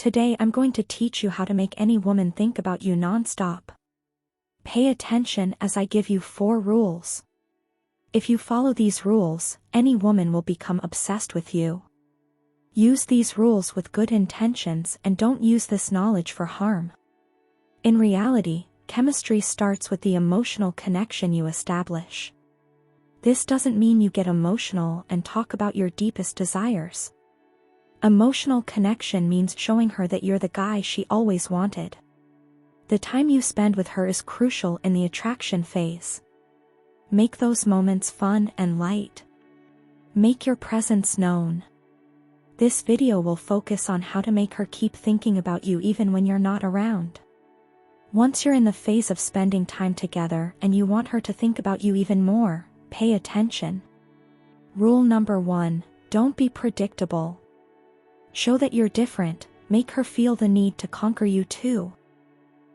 Today I'm going to teach you how to make any woman think about you non-stop. Pay attention as I give you 4 rules. If you follow these rules, any woman will become obsessed with you. Use these rules with good intentions and don't use this knowledge for harm. In reality, chemistry starts with the emotional connection you establish. This doesn't mean you get emotional and talk about your deepest desires. Emotional connection means showing her that you're the guy she always wanted. The time you spend with her is crucial in the attraction phase. Make those moments fun and light. Make your presence known. This video will focus on how to make her keep thinking about you even when you're not around. Once you're in the phase of spending time together and you want her to think about you even more, pay attention. Rule number 1, don't be predictable. Show that you're different, make her feel the need to conquer you too.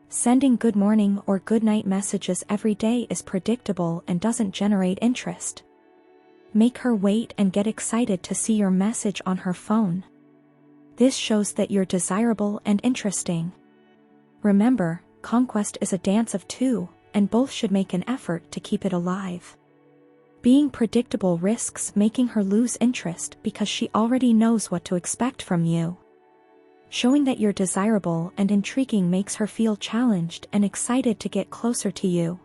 Sending good morning or good night messages every day is predictable and doesn't generate interest. Make her wait and get excited to see your message on her phone. This shows that you're desirable and interesting. Remember, conquest is a dance of 2, and both should make an effort to keep it alive. Being predictable risks making her lose interest because she already knows what to expect from you. Showing that you're desirable and intriguing makes her feel challenged and excited to get closer to you.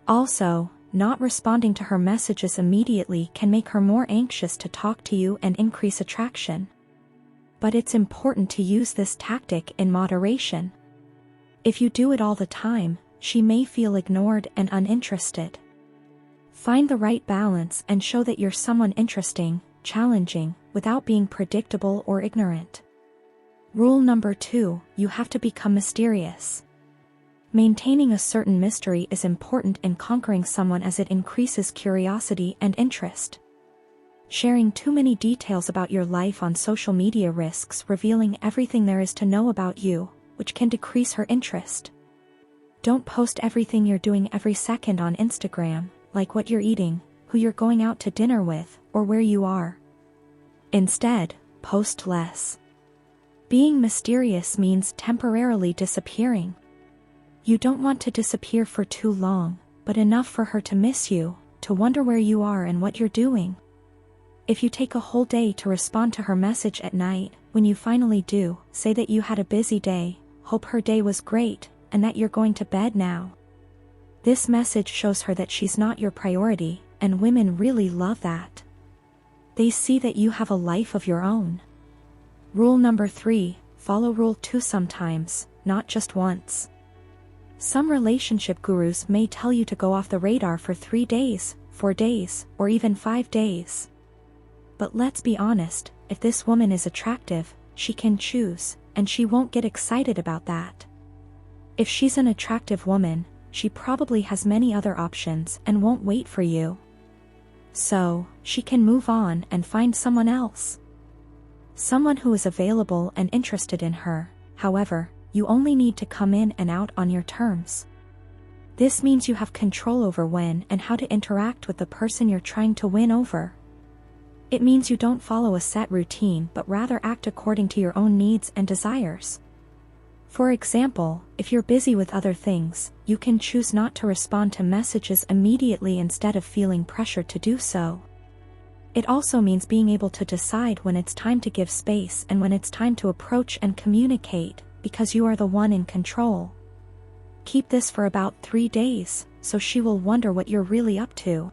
Also, not responding to her messages immediately can make her more anxious to talk to you and increase attraction. But it's important to use this tactic in moderation. If you do it all the time, she may feel ignored and uninterested. Find the right balance and show that you're someone interesting, challenging, without being predictable or ignorant. Rule number 2, you have to become mysterious. Maintaining a certain mystery is important in conquering someone as it increases curiosity and interest. Sharing too many details about your life on social media risks revealing everything there is to know about you, which can decrease her interest. Don't post everything you're doing every second on Instagram, like what you're eating, who you're going out to dinner with, or where you are. Instead, post less. Being mysterious means temporarily disappearing. You don't want to disappear for too long, but enough for her to miss you, to wonder where you are and what you're doing. If you take a whole day to respond to her message at night, when you finally do, say that you had a busy day, hope her day was great, and that you're going to bed now. This message shows her that she's not your priority, and women really love that. They see that you have a life of your own. Rule number 3, follow rule 2 sometimes, not just once. Some relationship gurus may tell you to go off the radar for 3 days, 4 days, or even 5 days. But let's be honest, if this woman is attractive, she can choose, and she won't get excited about that. If she's an attractive woman, she probably has many other options and won't wait for you. So, she can move on and find someone else. Someone who is available and interested in her. However, you only need to come in and out on your terms. This means you have control over when and how to interact with the person you're trying to win over. It means you don't follow a set routine but rather act according to your own needs and desires. For example, if you're busy with other things, you can choose not to respond to messages immediately instead of feeling pressure to do so. It also means being able to decide when it's time to give space and when it's time to approach and communicate, because you are the one in control. Keep this for about 3 days, so she will wonder what you're really up to.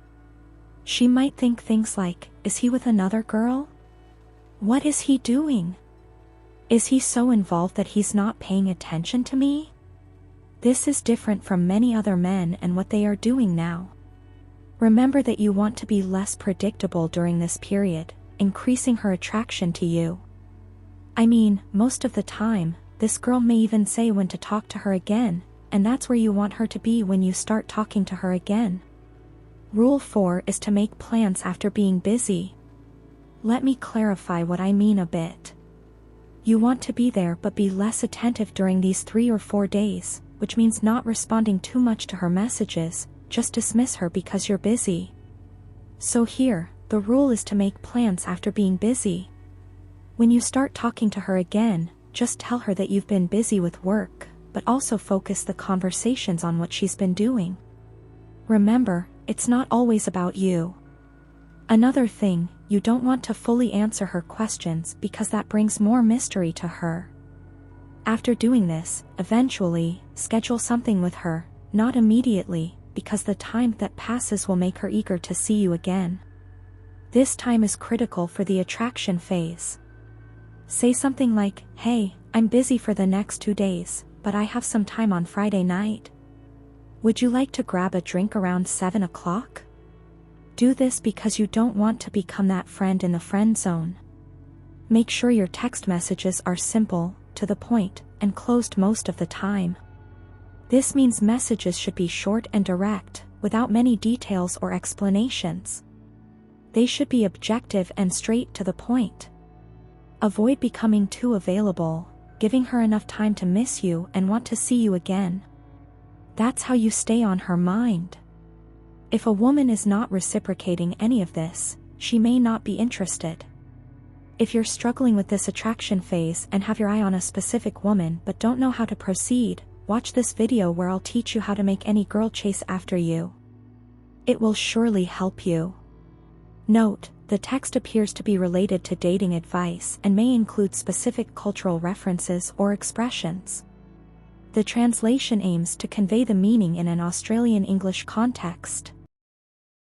She might think things like, is he with another girl? What is he doing? Is he so involved that he's not paying attention to me? This is different from many other men and what they are doing now. Remember that you want to be less predictable during this period, increasing her attraction to you. I mean, most of the time, this girl may even say when to talk to her again, and that's where you want her to be when you start talking to her again. Rule 4 is to make plans after being busy. Let me clarify what I mean a bit. You want to be there but be less attentive during these 3 or 4 days, which means not responding too much to her messages, just dismiss her because you're busy. So here, the rule is to make plans after being busy. When you start talking to her again, just tell her that you've been busy with work, but also focus the conversations on what she's been doing. Remember, it's not always about you. Another thing, you don't want to fully answer her questions because that brings more mystery to her. After doing this, eventually, schedule something with her, not immediately, because the time that passes will make her eager to see you again. This time is critical for the attraction phase. Say something like, "Hey, I'm busy for the next 2 days, but I have some time on Friday night. Would you like to grab a drink around 7 o'clock? Do this because you don't want to become that friend in the friend zone. Make sure your text messages are simple, to the point, and closed most of the time. This means messages should be short and direct, without many details or explanations. They should be objective and straight to the point. Avoid becoming too available, giving her enough time to miss you and want to see you again. That's how you stay on her mind. If a woman is not reciprocating any of this, she may not be interested. If you're struggling with this attraction phase and have your eye on a specific woman but don't know how to proceed, watch this video where I'll teach you how to make any girl chase after you. It will surely help you. Note, the text appears to be related to dating advice and may include specific cultural references or expressions. The translation aims to convey the meaning in an Australian English context.